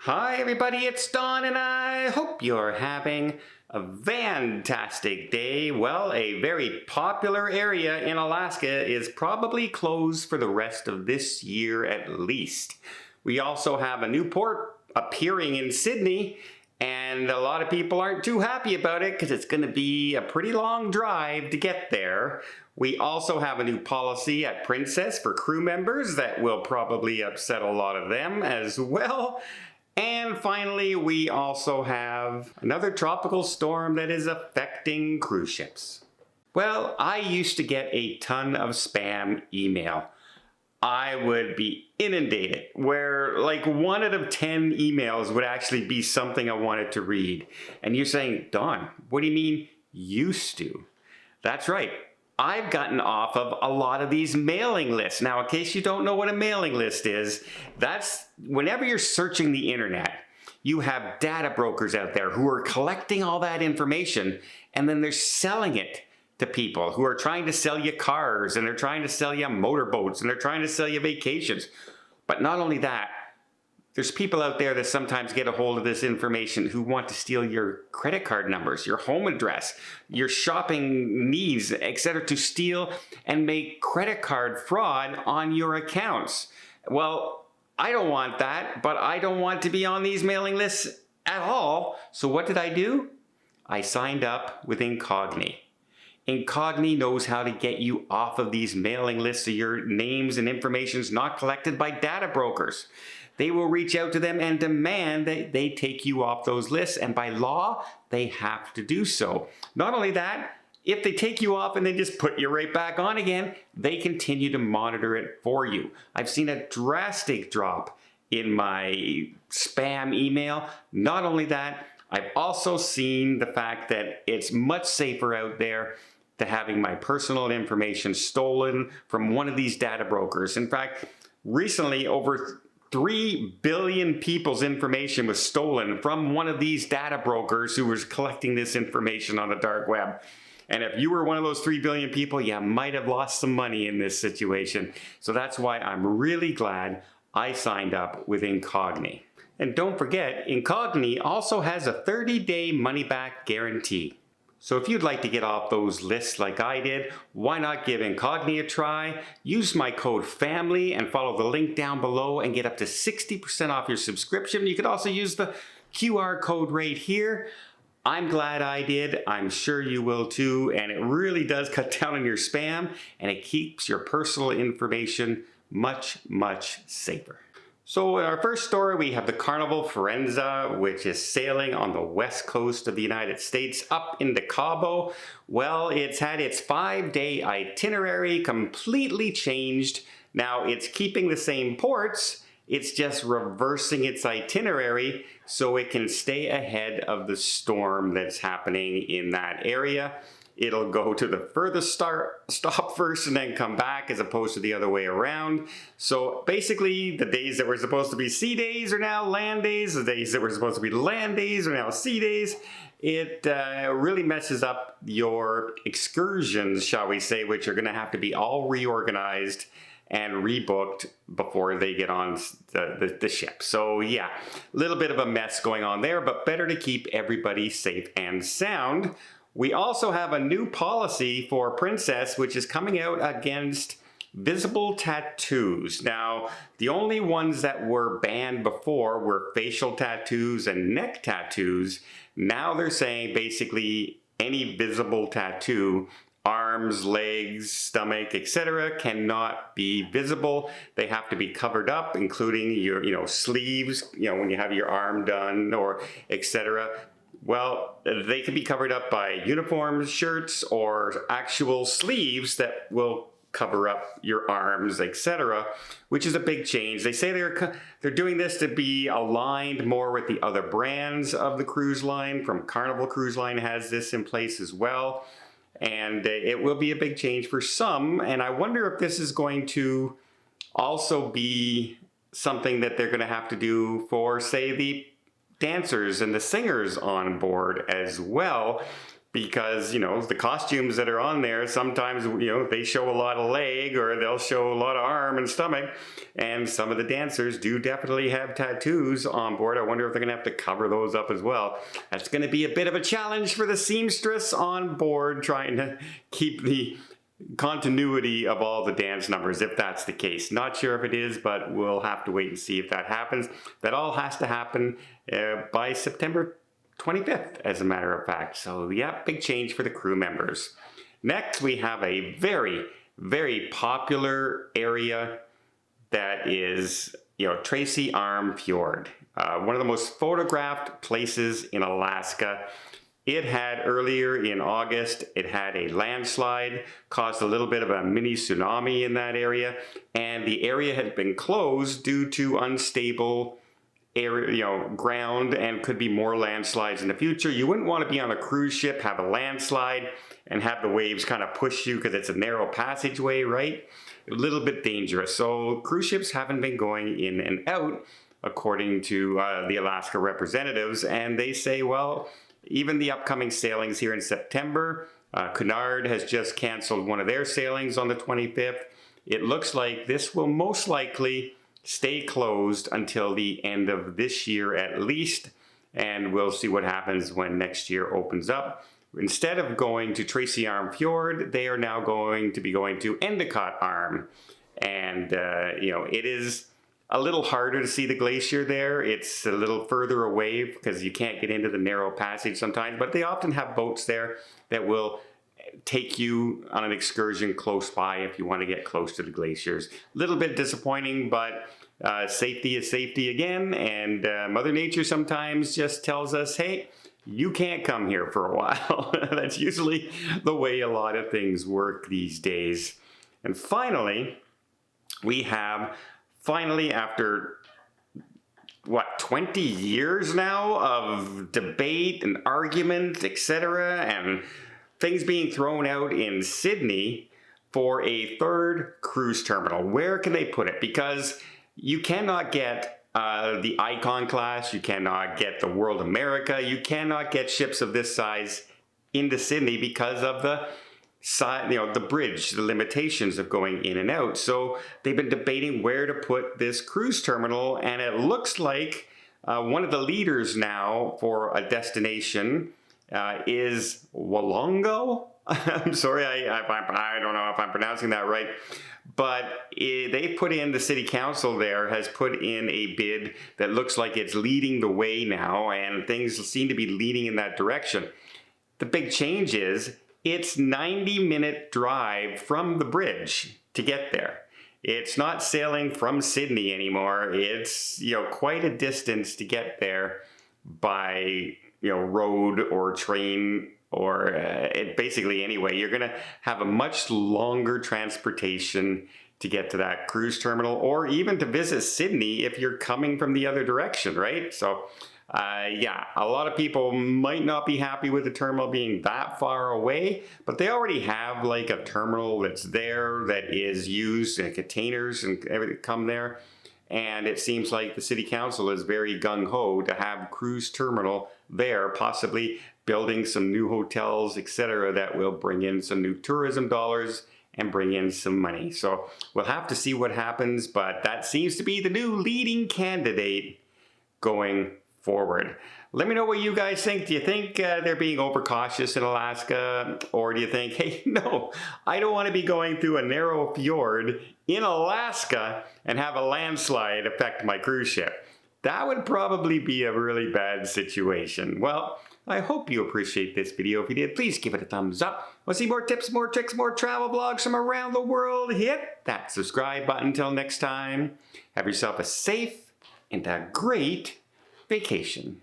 Hi everybody, it's Don and I hope you're having a fantastic day. Well, a very popular area in Alaska is probably closed for the rest of this year at least. We also have a new port appearing in Sydney, and a lot of people aren't too happy about it because it's going to be a pretty long drive to get there. We also have a new policy at Princess for crew members that will probably upset a lot of them as well. And finally, we also have another tropical storm that is affecting cruise ships. Well, I used to get a ton of spam email. I would be inundated where like 1 out of 10 emails would actually be something I wanted to read. And you're saying, Don, what do you mean used to? That's right. I've gotten off of a lot of these mailing lists. Now, in case you don't know what a mailing list is, that's whenever you're searching the internet, you have data brokers out there who are collecting all that information and then they're selling it to people who are trying to sell you cars, and they're trying to sell you motorboats, and they're trying to sell you vacations. But not only that, there's people out there that sometimes get a hold of this information who want to steal your credit card numbers, your home address, your shopping needs, etc., to steal and make credit card fraud on your accounts. Well, I don't want that, but I don't want to be on these mailing lists at all. So what did I do? I signed up with Incogni. Incogni knows how to get you off of these mailing lists so your names and information is not collected by data brokers. They will reach out to them and demand that they take you off those lists, and by law, they have to do so. Not only that, if they take you off and then just put you right back on again, they continue to monitor it for you. I've seen a drastic drop in my spam email. Not only that, I've also seen the fact that it's much safer out there to having my personal information stolen from one of these data brokers. In fact, recently over 3 billion people's information was stolen from one of these data brokers who was collecting this information on the dark web. And if you were one of those 3 billion people, you might have lost some money in this situation. So that's why I'm really glad I signed up with Incogni. And don't forget, Incogni also has a 30-day money-back guarantee. So if you'd like to get off those lists like I did, why not give Incogni a try? Use my code FAMILY and follow the link down below and get up to 60% off your subscription. You could also use the QR code right here. I'm glad I did. I'm sure you will too. And it really does cut down on your spam, and it keeps your personal information much, much safer. So in our first story, we have the Carnival Firenze, which is sailing on the west coast of the United States up into Cabo. Well, it's had its 5-day itinerary completely changed. Now, it's keeping the same ports, it's just reversing its itinerary so it can stay ahead of the storm that's happening in that area. It'll go to the furthest stop first and then come back, as opposed to the other way around. So basically, the days that were supposed to be sea days are now land days. The days that were supposed to be land days are now sea days. It really messes up your excursions, shall we say, which are going to have to be all reorganized and rebooked before they get on the ship. So yeah, a little bit of a mess going on there, but better to keep everybody safe and sound. We also have a new policy for Princess, which is coming out against visible tattoos. Now, the only ones that were banned before were facial tattoos and neck tattoos. Now they're saying basically any visible tattoo, arms, legs, stomach, etc., cannot be visible. They have to be covered up, including your sleeves, when you have your arm done, or etc. Well, they can be covered up by uniforms, shirts, or actual sleeves that will cover up your arms, etc., which is a big change. They say they're doing this to be aligned more with the other brands of the cruise line. From Carnival Cruise Line has this in place as well. And it will be a big change for some. And I wonder if this is going to also be something that they're going to have to do for, say, the dancers and the singers on board as well, because, you know, the costumes that are on there, sometimes, you know, they show a lot of leg or they'll show a lot of arm and stomach. And some of the dancers do definitely have tattoos on board. I wonder if they're going to have to cover those up as well. That's going to be a bit of a challenge for the seamstress on board, trying to keep the continuity of all the dance numbers, if that's the case. Not sure if it is, but we'll have to wait and see if that happens. That all has to happen by September 25th, as a matter of fact. So yeah, big change for the crew members. Next, we have a very, very popular area that is, you know, Tracy Arm Fjord. One of the most photographed places in Alaska. It had, earlier in August, it had a landslide, caused a little bit of a mini tsunami in that area, and the area had been closed due to unstable area, you know, ground, and could be more landslides in the future. You wouldn't want to be on a cruise ship, have a landslide, and have the waves kind of push you because it's a narrow passageway, right? A little bit dangerous. So cruise ships haven't been going in and out, according to the Alaska representatives, and they say, well, even the upcoming sailings here in September, Cunard has just canceled one of their sailings on the 25th. It looks like this will most likely stay closed until the end of this year at least, and we'll see what happens when next year opens up. Instead of going to Tracy Arm Fjord, they are now going to be going to Endicott Arm. And, you know, it is a little harder to see the glacier there. It's a little further away because you can't get into the narrow passage sometimes, but they often have boats there that will take you on an excursion close by if you want to get close to the glaciers. A little bit disappointing, but safety is safety again, and Mother Nature sometimes just tells us, hey, you can't come here for a while. That's usually the way a lot of things work these days. And finally, we have, after what, 20 years now of debate and argument, etc., and things being thrown out in Sydney for a third cruise terminal. Where can they put it? Because you cannot get the Icon class, you cannot get the World America, you cannot get ships of this size into Sydney because of the side, you know, the bridge, the limitations of going in and out. So they've been debating where to put this cruise terminal, and it looks like one of the leaders now for a destination is Wollongo. I'm sorry, I don't know if I'm pronouncing that right, but they put in, the city council there has put in a bid that looks like it's leading the way now, and things seem to be leading in that direction. The big change is it's 90-minute drive from the bridge to get there. It's not sailing from Sydney anymore. It's, you know, quite a distance to get there by, you know, road or train, or basically anyway. You're gonna have a much longer transportation to get to that cruise terminal, or even to visit Sydney if you're coming from the other direction, right? So yeah, a lot of people might not be happy with the terminal being that far away, but they already have like a terminal that's there that is used, and containers and everything come there. And it seems like the city council is very gung-ho to have cruise terminal there, possibly building some new hotels, etc., that will bring in some new tourism dollars and bring in some money. So we'll have to see what happens, but that seems to be the new leading candidate going forward. Let me know what you guys think. Do you think they're being overcautious in Alaska? Or do you think, hey, no, I don't want to be going through a narrow fjord in Alaska and have a landslide affect my cruise ship? That would probably be a really bad situation. Well, I hope you appreciate this video. If you did, please give it a thumbs up. Want to see more tips, more tricks, more travel vlogs from around the world? Hit that subscribe button. Until next time, have yourself a safe and a great vacation.